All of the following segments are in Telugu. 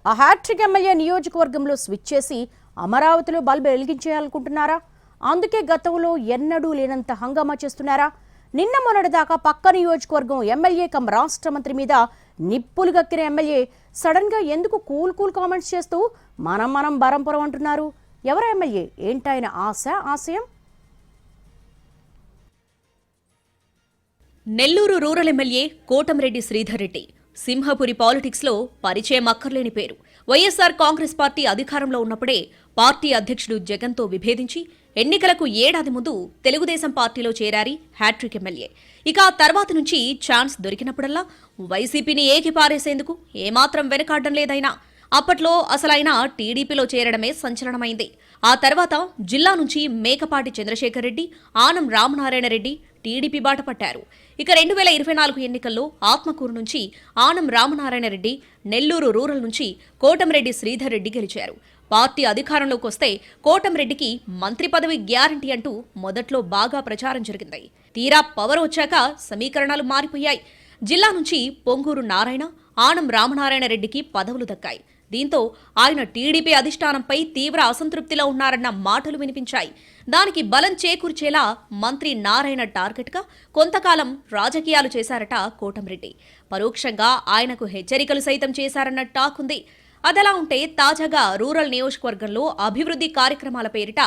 ఆ హ్యాట్రిక్ ఎమ్మెల్యే నియోజకవర్గంలో స్విచ్ చేసి అమరావతిలో బల్బు వెలిగించేయాలనుకుంటున్నారా? అందుకే గతంలో ఎన్నడూ లేనంత హంగామా చేస్తున్నారా? నిన్న మొన్నటిదాకా పక్క నియోజకవర్గం ఎమ్మెల్యే కమ్ రాష్ట్ర మంత్రి మీద నిప్పులు గక్కిన ఎమ్మెల్యే సడన్ గా ఎందుకు కూల్ కామెంట్స్ చేస్తూ మనం బరంపురం అంటున్నారు? ఎవరు ఎమ్మెల్యే? ఏంటాయన ఆశయం? Nellore rural MLA Kotamreddy Sridhar Reddy Simhapuri politics లో పరిచయం అక్కర్లేని పేరు. వైఎస్ఆర్ కాంగ్రెస్ పార్టీ అధికారంలో ఉన్నప్పుడే పార్టీ అధ్యక్షుడు జగన్తో విభేదించి ఎన్నికలకు ఏడాది ముందు తెలుగుదేశం పార్టీలో చేరారి హ్యాట్రిక్ ఎమ్మెల్యే. ఇక ఆ తర్వాత నుంచి ఛాన్స్ దొరికినప్పుడల్లా వైసీపీని ఏకిపారేసేందుకు ఏమాత్రం వెనకాడడం లేదైనా. అప్పట్లో అసలైన టీడీపీలో చేరడమే సంచలనమైంది. ఆ తర్వాత జిల్లా నుంచి మేకపాటి చంద్రశేఖర్ రెడ్డి, ఆనం రామనారాయణ రెడ్డి టీడీపీ బాట పట్టారు. ఇక 2024 ఎన్నికల్లో ఆత్మకూరు నుంచి ఆనం రామనారాయణ రెడ్డి, నెల్లూరు రూరల్ నుంచి కోటంరెడ్డి శ్రీధర్ రెడ్డి గెలిచారు. పార్టీ అధికారంలోకి వస్తే కోటంరెడ్డికి మంత్రి పదవి గ్యారంటీ అంటూ మొదట్లో బాగా ప్రచారం జరిగింది. తీరా పవర్ వచ్చాక సమీకరణాలు మారిపోయాయి. జిల్లా నుంచి పొంగూరు నారాయణ, ఆనం రామనారాయణ రెడ్డికి పదవులు దక్కాయి. దీంతో ఆయన టీడీపీ అధిష్టానంపై తీవ్ర అసంతృప్తిలో ఉన్నారన్న మాటలు వినిపించాయి. దానికి బలం చేకూర్చేలా మంత్రి నారాయణ టార్గెట్గా కొంతకాలం రాజకీయాలు చేశారట కోటంరెడ్డి. పరోక్షంగా ఆయనకు హెచ్చరికలు సైతం చేశారన్న టాక్ ఉంది. అదలా ఉంటే తాజాగా రూరల్ నియోజకవర్గంలో అభివృద్ధి కార్యక్రమాల పేరిట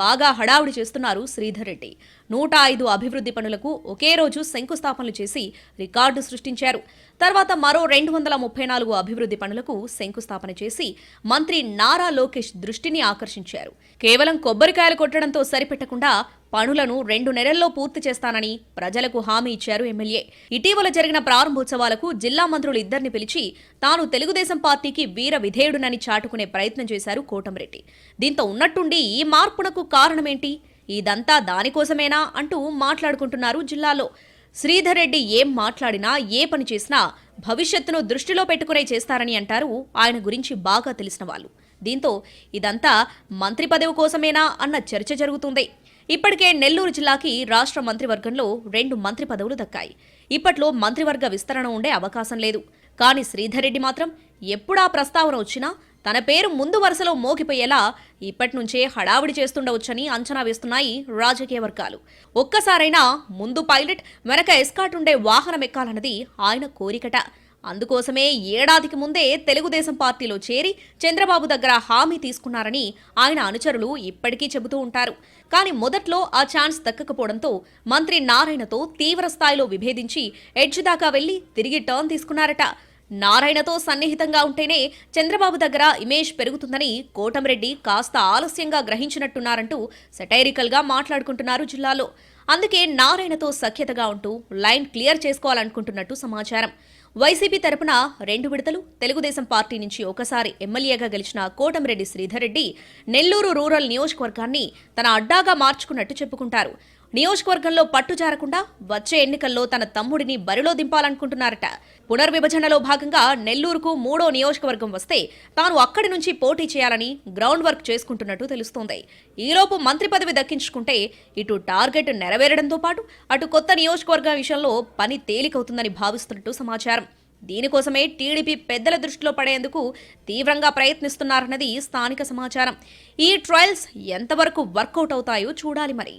బాగా హడావుడి చేస్తున్నారు శ్రీధర్ రెడ్డి. 105 అభివృద్ధి పనులకు ఒకే రోజు శంకుస్థాపనలు చేసి రికార్డు సృష్టించారు. తర్వాత మరో 234 అభివృద్ధి పనులకు శంకుస్థాపన చేసి మంత్రి నారా లోకేష్ దృష్టిని ఆకర్షించారు. కేవలం కొబ్బరికాయలు కొట్టడంతో సరిపెట్టకుండా పనులను 2 నెలల్లో పూర్తి చేస్తానని ప్రజలకు హామీ ఇచ్చారు ఎమ్మెల్యే. ఇటీవల జరిగిన ప్రారంభోత్సవాలకు జిల్లా మంత్రులు ఇద్దరిని పిలిచి తాను తెలుగుదేశం పార్టీకి వీర విధేయుడునని చాటుకునే ప్రయత్నం చేశారు కోటంరెడ్డి. దీంతో ఉన్నట్టుండి ఈ మార్పునకు కారణమేంటి? ఇదంతా దానికోసమేనా అంటూ మాట్లాడుకుంటున్నారు జిల్లాలో. శ్రీధర్ రెడ్డి ఏం మాట్లాడినా, ఏ పని చేసినా భవిష్యత్తును దృష్టిలో పెట్టుకునే చేస్తారని అంటారు ఆయన గురించి బాగా తెలిసిన వాళ్ళు. దీంతో ఇదంతా మంత్రి పదవి కోసమేనా అన్న చర్చ జరుగుతుంది. ఇప్పటికే నెల్లూరు జిల్లాకి రాష్ట్ర మంత్రివర్గంలో 2 మంత్రి పదవులు దక్కాయి. ఇప్పట్లో మంత్రివర్గ విస్తరణ ఉండే అవకాశం లేదు. కానీ శ్రీధర్ రెడ్డి మాత్రం ఎప్పుడా ప్రస్తావన వచ్చినా తన పేరు ముందు వరుసలో మోగిపోయేలా ఇప్పటినుంచే హడావిడి చేస్తుండవచ్చని అంచనా వేస్తున్నాయి రాజకీయ వర్గాలు. ఒక్కసారైనా ముందు పైలట్, వెనక ఎస్కాట్ ఉండే వాహనం ఎక్కాలన్నది ఆయన కోరికట. అందుకోసమే ఏడాదికి ముందే తెలుగుదేశం పార్టీలో చేరి చంద్రబాబు దగ్గర హామీ తీసుకున్నారని ఆయన అనుచరులు ఇప్పటికీ చెబుతూ ఉంటారు. కానీ మొదట్లో ఆ ఛాన్స్ దక్కకపోవడంతో మంత్రి నారాయణతో తీవ్ర స్థాయిలో విభేదించి ఎడ్జ్ దాకా వెళ్లి తిరిగి టర్న్ తీసుకున్నారట. నారాయణతో సన్నిహితంగా ఉంటేనే చంద్రబాబు దగ్గర ఇమేజ్ పెరుగుతుందని కోటంరెడ్డి కాస్త ఆలస్యంగా గ్రహించినట్టున్నారంటూ సెటైరికల్ గా మాట్లాడుకుంటున్నారు జిల్లాలో. అందుకే నారాయణతో సఖ్యతగా ఉంటూ లైన్ క్లియర్ చేసుకోవాలనుకుంటున్నట్టు సమాచారం. వైసీపీ తరపున 2 విడతలు, తెలుగుదేశం పార్టీ నుంచి ఒకసారి ఎమ్మెల్యేగా గెలిచిన కోటంరెడ్డి శ్రీధర్ రెడ్డి నెల్లూరు రూరల్ నియోజకవర్గాన్ని తన అడ్డాగా మార్చుకున్నట్టు చెప్పుకుంటారు. నియోజకవర్గంలో పట్టుజారకుండా వచ్చే ఎన్నికల్లో తన తమ్ముడిని బరిలో దింపాలనుకుంటున్నారట. పునర్విభజనలో భాగంగా నెల్లూరుకు 3వ నియోజకవర్గం వస్తే తాను అక్కడి నుంచి పోటీ చేయాలని గ్రౌండ్ వర్క్ చేసుకుంటున్నట్టు తెలుస్తోంది. ఈలోపు మంత్రి పదవి దక్కించుకుంటే ఇటు టార్గెట్ నెరవేరడంతో పాటు అటు కొత్త నియోజకవర్గం విషయంలో పని తేలికవుతుందని భావిస్తున్నట్టు సమాచారం. దీనికోసమే టీడీపీ పెద్దల దృష్టిలో పడేందుకు తీవ్రంగా ప్రయత్నిస్తున్నారన్నది స్థానిక సమాచారం. ఈ ట్రయల్స్ ఎంతవరకు వర్కౌట్ అవుతాయో చూడాలి మరి.